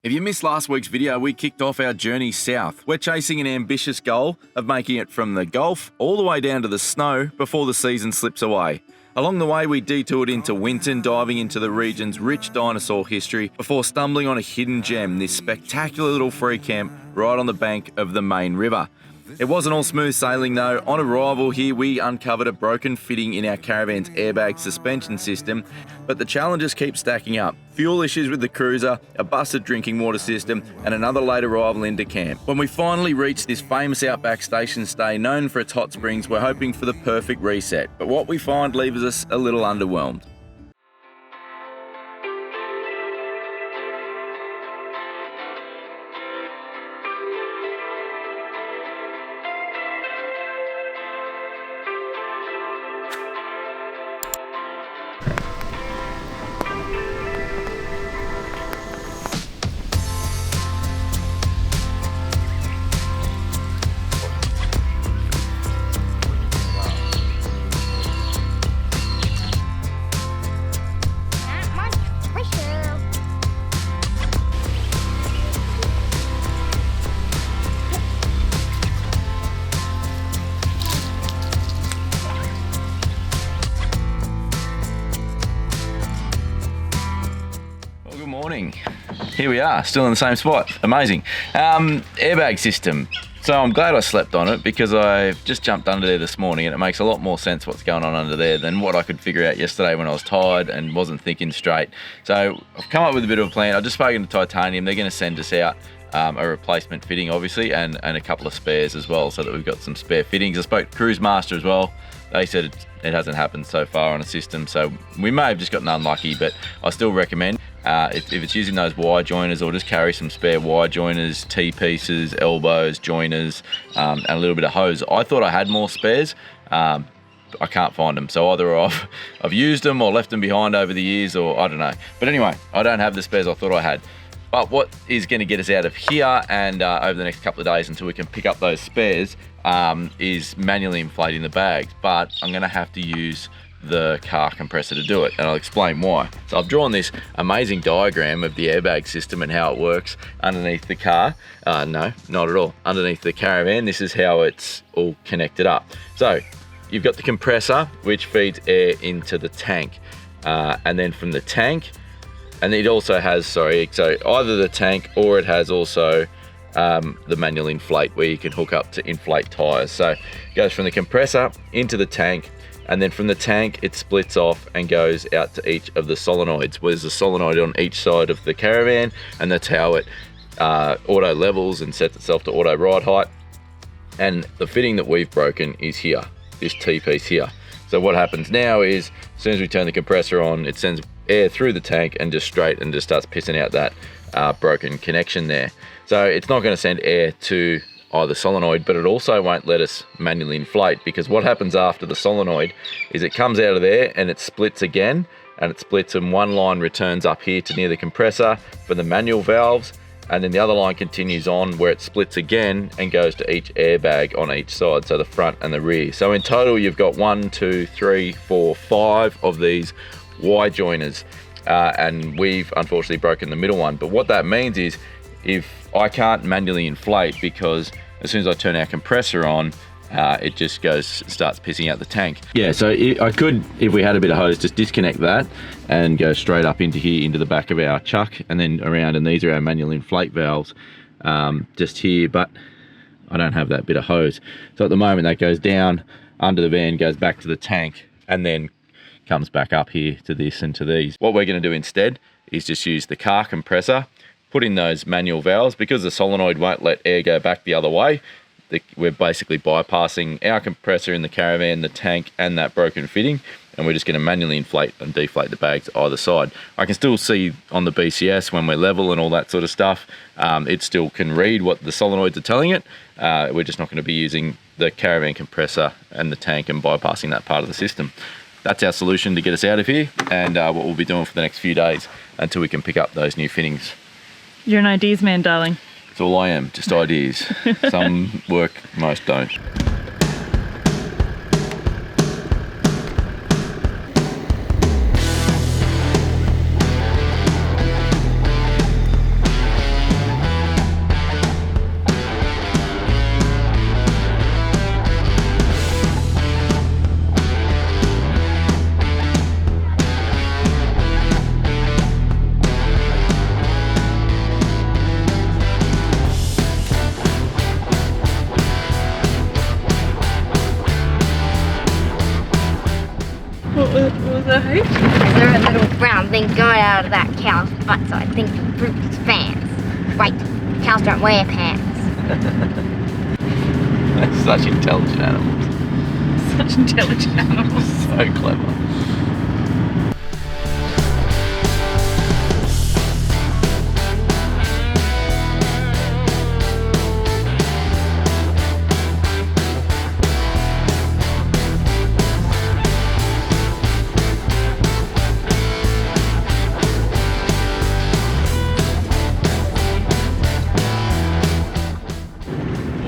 If you missed last week's video, we kicked off our journey south. We're chasing an ambitious goal of making it from the Gulf all the way down to the snow before the season slips away. Along the way, we detoured into Winton, diving into the region's rich dinosaur history before stumbling on a hidden gem, this spectacular little free camp right on the bank of the Mayne River. It wasn't all smooth sailing though. On arrival here, we uncovered a broken fitting in our caravan's airbag suspension system, but the challenges keep stacking up. Fuel issues with the cruiser, a busted drinking water system, and another late arrival into camp. When we finally reach this famous Outback station stay known for its hot springs, we're hoping for the perfect reset, but what we find leaves us a little underwhelmed. Morning. Here we are, still in the same spot. Amazing. Airbag system. So I'm glad I slept on it because I just jumped under there this morning and it makes a lot more sense what's going on under there than what I could figure out yesterday when I was tired and wasn't thinking straight. So I've come up with a bit of a plan. I've just spoken to Titanium. They're going to send us out a replacement fitting obviously and a couple of spares as well so that we've got some spare fittings. I spoke to Cruise Master as well. They said it hasn't happened so far on a system, so we may have just gotten unlucky, but I still recommend if it's using those wire joiners, or just carry some spare wire joiners, T-pieces, elbows, joiners, and a little bit of hose. I thought I had more spares. I can't find them, so either I've used them or left them behind over the years, or I don't know. But anyway, I don't have the spares I thought I had. But what is going to get us out of here and over the next couple of days until we can pick up those spares is manually inflating the bags. But I'm going to have to use the car compressor to do it, and I'll explain why. So I've drawn this amazing diagram of the airbag system and how it works underneath the car. No, not at all. Underneath the caravan, this is how it's all connected up. So you've got the compressor, which feeds air into the tank. And then from the tank, and it also has, so either the tank or it has also the manual inflate where you can hook up to inflate tires. So it goes from the compressor into the tank, and then from the tank it splits off and goes out to each of the solenoids. Well, there's a solenoid on each side of the caravan, and that's how it auto levels and sets itself to auto ride height. And the fitting that we've broken is here, this T-piece here. So what happens now is, as soon as we turn the compressor on, it sends air through the tank and just starts pissing out that broken connection there. So it's not going to send air to either solenoid, but it also won't let us manually inflate, because what happens after the solenoid is it comes out of there and it splits again, and it splits, and one line returns up here to near the compressor for the manual valves, and then the other line continues on where it splits again and goes to each airbag on each side, so the front and the rear. So in total you've got 1, 2, 3, 4, 5 of these Y joiners, and we've unfortunately broken the middle one. But what that means is, if I can't manually inflate, because as soon as I turn our compressor on, it just starts pissing out the tank. Yeah, so I could, if we had a bit of hose, just disconnect that and go straight up into here, into the back of our chuck, and then around, and these are our manual inflate valves just here, but I don't have that bit of hose. So at the moment that goes down under the van, goes back to the tank, and then comes back up here to this and to these. What we're going to do instead is just use the car compressor, put in those manual valves, because the solenoid won't let air go back the other way. We're basically bypassing our compressor in the caravan, the tank, and that broken fitting, and we're just going to manually inflate and deflate the bags either side. I can still see on the BCS when we're level and all that sort of stuff, it still can read what the solenoids are telling it. We're just not going to be using the caravan compressor and the tank and bypassing that part of the system. That's our solution to get us out of here, and what we'll be doing for the next few days until we can pick up those new fittings. You're an ideas man, darling. That's all I am, just ideas. Some work, most don't. something going out of that cow's butt, so I think the fruit is pants. Wait, cows don't wear pants. They're such intelligent animals. Such intelligent animals. So clever.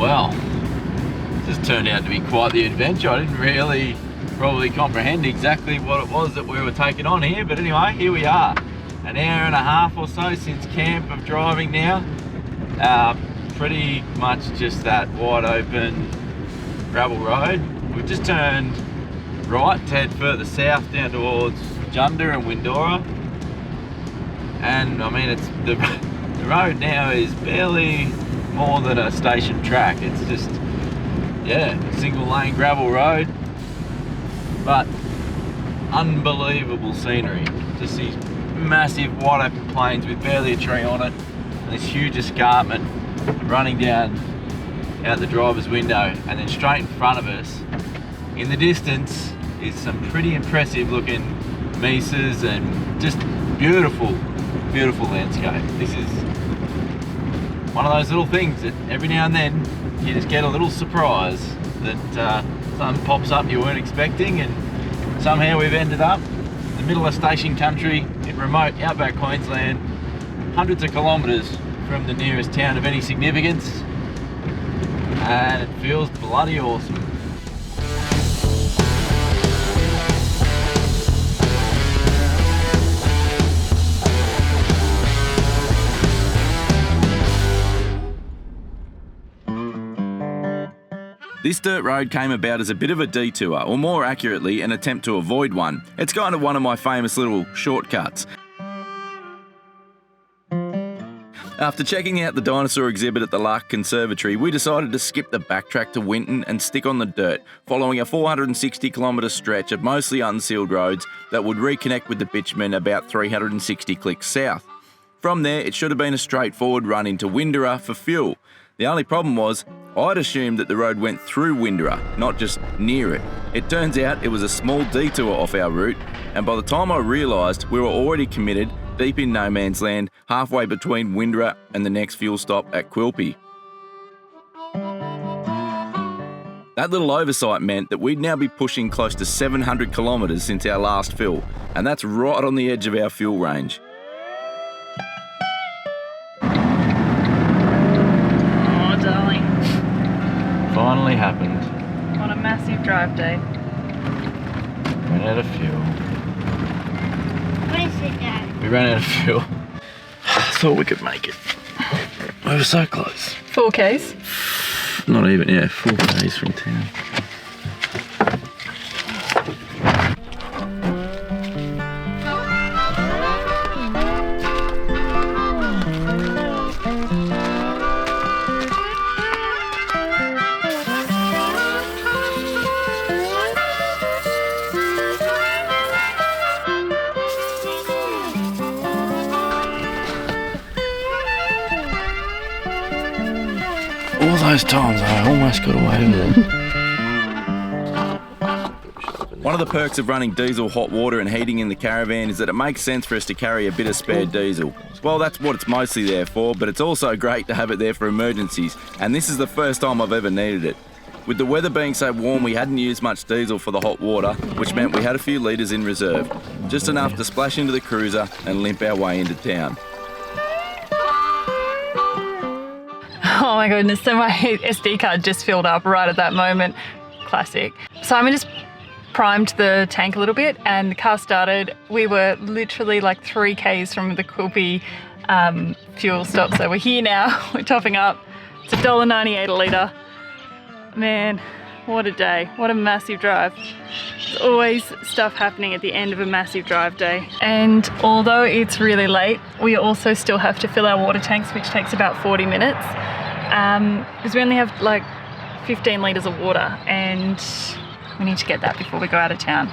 Well, this turned out to be quite the adventure. I didn't really probably comprehend exactly what it was that we were taking on here, but anyway, here we are. An hour and a half or so since camp of driving now. Pretty much just that wide open gravel road. We've just turned right to head further south down towards Junda and Windora. And I mean, it's the road now is barely more than a station track. It's just, yeah, single lane gravel road, but unbelievable scenery. Just these massive wide open plains with barely a tree on it, and this huge escarpment running down out the driver's window, and then straight in front of us in the distance is some pretty impressive looking mesas and just beautiful landscape. This is one of those little things that every now and then you just get a little surprise that something pops up you weren't expecting, and somehow we've ended up in the middle of station country in remote outback Queensland, hundreds of kilometres from the nearest town of any significance, and it feels bloody awesome. This dirt road came about as a bit of a detour, or more accurately, an attempt to avoid one. It's kind of one of my famous little shortcuts. After checking out the dinosaur exhibit at the Lark Conservatory, we decided to skip the backtrack to Winton and stick on the dirt, following a 460 kilometre stretch of mostly unsealed roads that would reconnect with the bitumen about 360 clicks south. From there, it should have been a straightforward run into Windora for fuel. The only problem was, I'd assumed that the road went through Windora, not just near it. It turns out it was a small detour off our route, and by the time I realised, we were already committed, deep in no man's land, halfway between Windora and the next fuel stop at Quilpie. That little oversight meant that we'd now be pushing close to 700 kilometres since our last fill, and that's right on the edge of our fuel range. Darling. Finally happened. What a massive drive day. Ran out of fuel. What is it, Dad? We ran out of fuel. Thought we could make it. We were so close. 4Ks? Not even, yeah, 4 days from town. All those times I almost got away with it. One of the perks of running diesel hot water and heating in the caravan is that it makes sense for us to carry a bit of spare diesel. Well, that's what it's mostly there for, but it's also great to have it there for emergencies, and this is the first time I've ever needed it. With the weather being so warm, we hadn't used much diesel for the hot water, which meant we had a few litres in reserve, just enough to splash into the cruiser and limp our way into town. Oh my goodness, so my SD card just filled up right at that moment. Classic. Simon just primed the tank a little bit and the car started. We were literally like 3Ks from the Quilpie fuel stop, so we're here now. We're topping up. It's $1.98 a litre. Man, what a day. What a massive drive. There's always stuff happening at the end of a massive drive day. And although it's really late, we also still have to fill our water tanks, which takes about 40 minutes. Because we only have like 15 litres of water and we need to get that before we go out of town.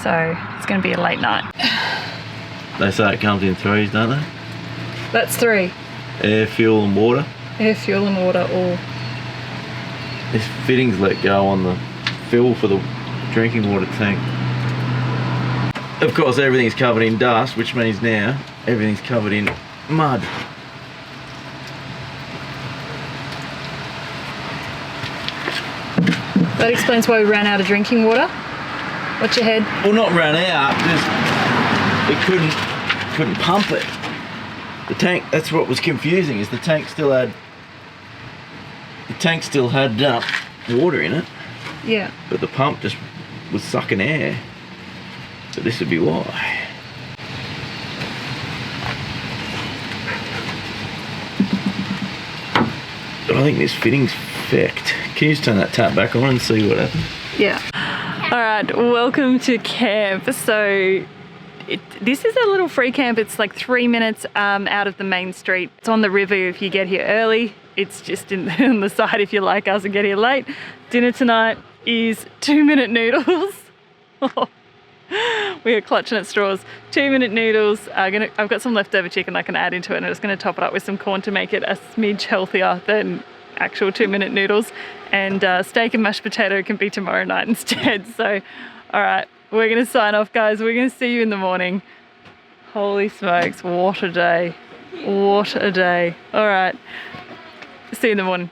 So it's going to be a late night. They say it comes in threes, don't they? That's 3. Air, fuel and water. Air, fuel and water all. This fitting's let go on the fill for the drinking water tank. Of course, everything's covered in dust, which means now everything's covered in mud. That explains why we ran out of drinking water. Watch your head. Well, not ran out, just it couldn't pump it. The tank, that's what was confusing, is the tank still had water in it. Yeah. But the pump just was sucking air. So this would be why. But I think this fitting's fecked. Can you just turn that tap back on and see what happens? Yeah. All right, welcome to camp. So this is a little free camp. It's like 3 minutes out of the main street. It's on the river if you get here early. It's just on the side if you're like us and get here late. Dinner tonight is 2-minute noodles. We are clutching at straws. 2-minute noodles. I've got some leftover chicken I can add into it, and I'm just going to top it up with some corn to make it a smidge healthier than actual 2-minute noodles. And steak and mashed potato can be tomorrow night instead. So, all right, we're going to sign off, guys. We're going to see you in the morning. Holy smokes, what a day. What a day. All right, see you in the morning.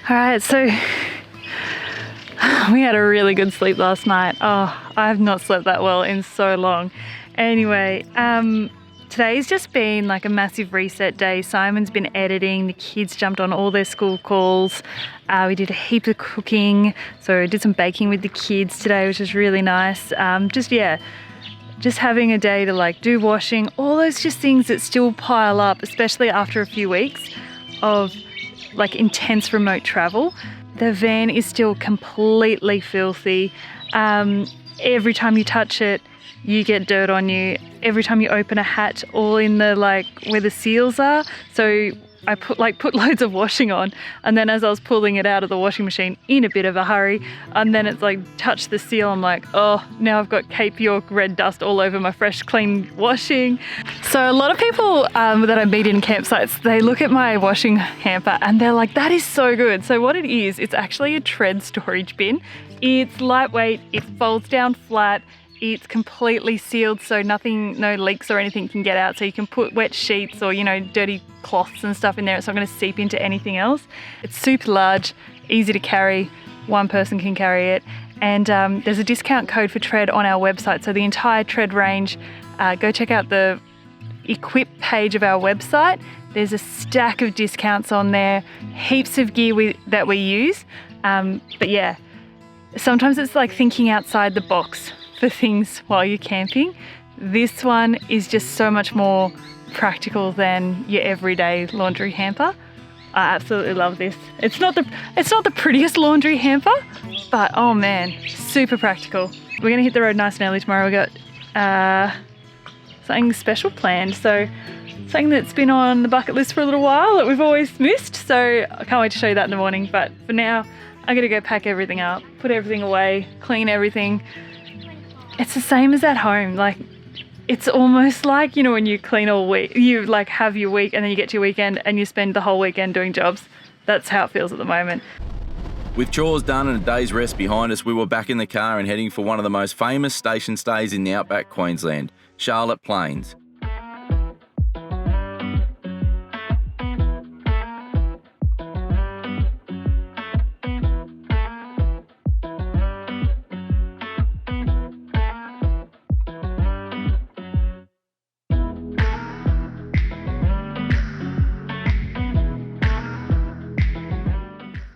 All right, so we had a really good sleep last night. Oh, I've not slept that well in so long. Anyway, today's just been like a massive reset day. Simon's been editing, the kids jumped on all their school calls. We did a heap of cooking, so I did some baking with the kids today, which was really nice. Just having a day to like do washing, all those just things that still pile up, especially after a few weeks of like intense remote travel. The van is still completely filthy. Every time you touch it, you get dirt on you. Every time you open a hatch, all in the like where the seals are. So I put loads of washing on, and then as I was pulling it out of the washing machine in a bit of a hurry, and then it's like touched the seal, I'm like, oh, now I've got Cape York red dust all over my fresh clean washing. So a lot of people that I meet in campsites, they look at my washing hamper and they're like, that is so good. So what it is, it's actually a tread storage bin. It's lightweight, it folds down flat, it's completely sealed, so no leaks or anything can get out. So you can put wet sheets or, dirty cloths and stuff in there. It's not going to seep into anything else. It's super large, easy to carry. One person can carry it. And there's a discount code for Tread on our website. So the entire Tread range, go check out the Equip page of our website. There's a stack of discounts on there, heaps of gear that we use. But yeah, sometimes it's like thinking outside the box for things while you're camping. This one is just so much more practical than your everyday laundry hamper. I absolutely love this. It's not the prettiest laundry hamper, but oh man, super practical. We're gonna hit the road nice and early tomorrow. We got something special planned, so something that's been on the bucket list for a little while that we've always missed. So I can't wait to show you that in the morning. But for now, I'm gonna go pack everything up, put everything away, clean everything. It's the same as at home. Like, it's almost like, when you clean all week, you like have your week and then you get to your weekend and you spend the whole weekend doing jobs. That's how it feels at the moment. With chores done and a day's rest behind us, we were back in the car and heading for one of the most famous station stays in the outback Queensland, Charlotte Plains.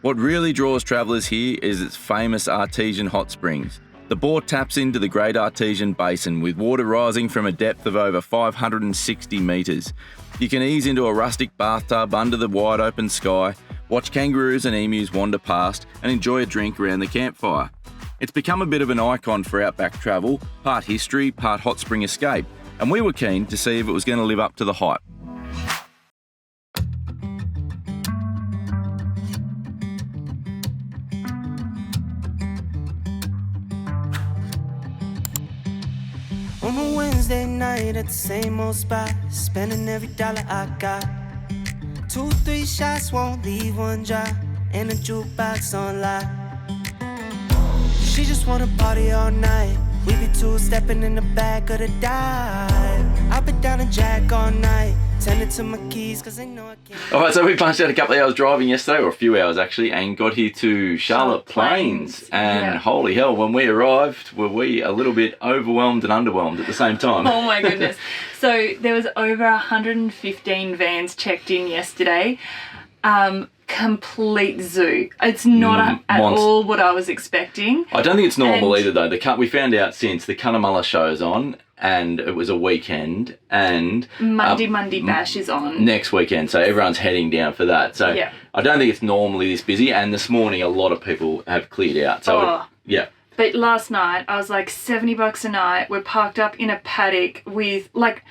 What really draws travellers here is its famous artesian hot springs. The bore taps into the Great Artesian Basin with water rising from a depth of over 560 metres. You can ease into a rustic bathtub under the wide open sky, watch kangaroos and emus wander past and enjoy a drink around the campfire. It's become a bit of an icon for outback travel, part history, part hot spring escape, and we were keen to see if it was going to live up to the hype. On a Wednesday night at the same old spot, spending every dollar I got. 2, 3 shots won't leave one dry, and a jukebox on lock. She just wanna party all night. We be two-stepping in the back of the dive. I've been down and Jack all night, tending to my keys cause they know I can't. Alright, so we punched out a couple of hours driving yesterday, or a few hours actually, and got here to Charlotte Plains. And holy hell, when we arrived, were we a little bit overwhelmed and underwhelmed at the same time? Oh my goodness. So there was over 115 vans checked in yesterday. Complete zoo. It's not at all what I was expecting. I don't think it's normal either though. We found out since the Cunnamulla show's on, and it was a weekend, and Monday Bash is on next weekend, so everyone's heading down for that. So I don't think it's normally this busy, and this morning a lot of people have cleared out. So But last night I was like $70 a night. We're parked up in a paddock with like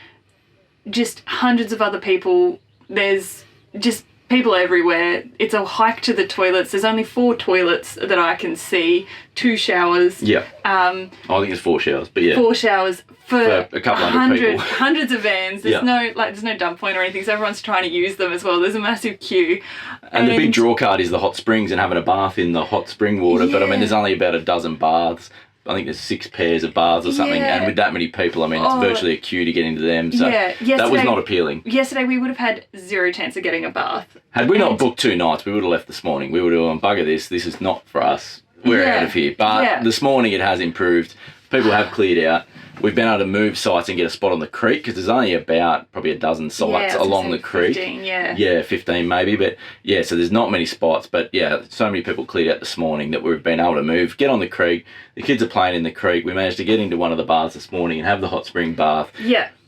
just hundreds of other people. There's just people everywhere. It's a hike to the toilets. There's only 4 toilets that I can see, 2 showers. Yeah. I think it's 4 showers, but yeah. 4 showers for a couple hundred people. Hundreds of vans. There's there's no dump point or anything, so everyone's trying to use them as well. There's a massive queue. And the big draw card is the hot springs and having a bath in the hot spring water. But I mean, there's only about a dozen baths. I think there's 6 pairs of baths or something, and with that many people, I mean, it's virtually a queue to get into them, so that was not appealing. Yesterday we would have had 0 chance of getting a bath. Had we not booked 2 nights, we would have left this morning. We would have gone, bugger this is not for us. We're out of here. But this morning it has improved. People have cleared out. We've been able to move sites and get a spot on the creek because there's only about probably a dozen sites along the creek. 15, 15 maybe, but so there's not many spots, but so many people cleared out this morning that we've been able to move, get on the creek. The kids are playing in the creek. We managed to get into one of the baths this morning and have the hot spring bath.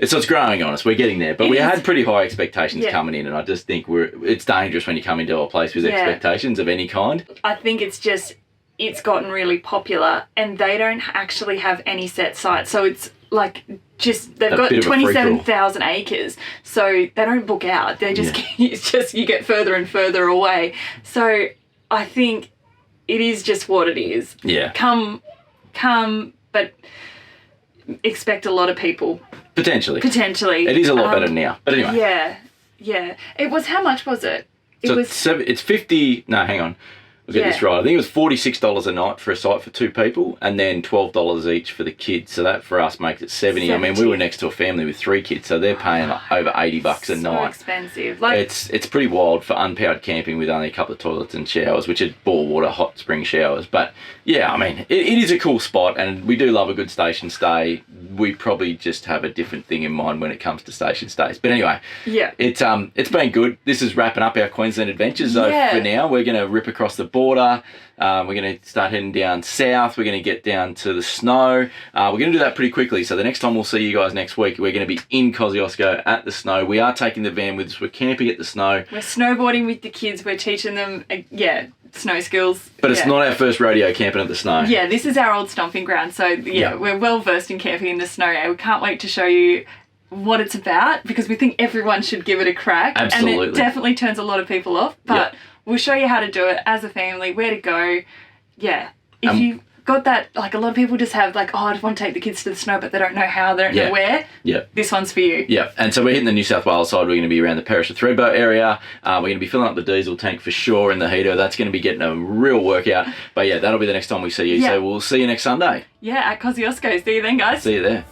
It's growing on us. We're getting there, but we had pretty high expectations coming in, and I just think it's dangerous when you come into a place with expectations of any kind. I think it's gotten really popular, and they don't actually have any set sites, so it's like they've got 27,000 acres, so they don't book out. They just it's just you get further and further away. So I think it is just what it is. Come, but expect a lot of people. Potentially. It is a lot better now, but anyway. It was, how much was it? It's 50. No, hang on. I'll get this right. I think it was $46 a night for a site for 2 people, and then $12 each for the kids. So that for us makes it 70. I mean, we were next to a family with 3 kids, so they're paying over $80 a night. So expensive. It's pretty wild for unpowered camping with only a couple of toilets and showers, which are bore water hot spring showers. But I mean, it is a cool spot, and we do love a good station stay. We probably just have a different thing in mind when it comes to station stays. But anyway, it's been good. This is wrapping up our Queensland adventures. So for now, we're going to rip across the border. We're going to start heading down south. We're going to get down to the snow. We're going to do that pretty quickly. So the next time we'll see you guys next week, we're going to be in Kosciuszko at the snow. We are taking the van with us. We're camping at the snow. We're snowboarding with the kids. We're teaching them, snow skills. But it's not our first rodeo camping at the snow. Yeah, this is our old stomping ground. So we're well versed in camping in the snow. And we can't wait to show you what it's about, because we think everyone should give it a crack. Absolutely. And it definitely turns a lot of people off. But we'll show you how to do it as a family, where to go. Yeah. If you got that, like a lot of people just have like, I just want to take the kids to the snow, but they don't know how, they don't know where. This one's for you. And so we're hitting the New South Wales side. We're going to be around the Parish of Thredbo area. We're going to be filling up the diesel tank for sure in the heater. That's going to be getting a real workout. But that'll be the next time we see you. So we'll see you next Sunday. At Kosciuszko. See you then, guys. See you there.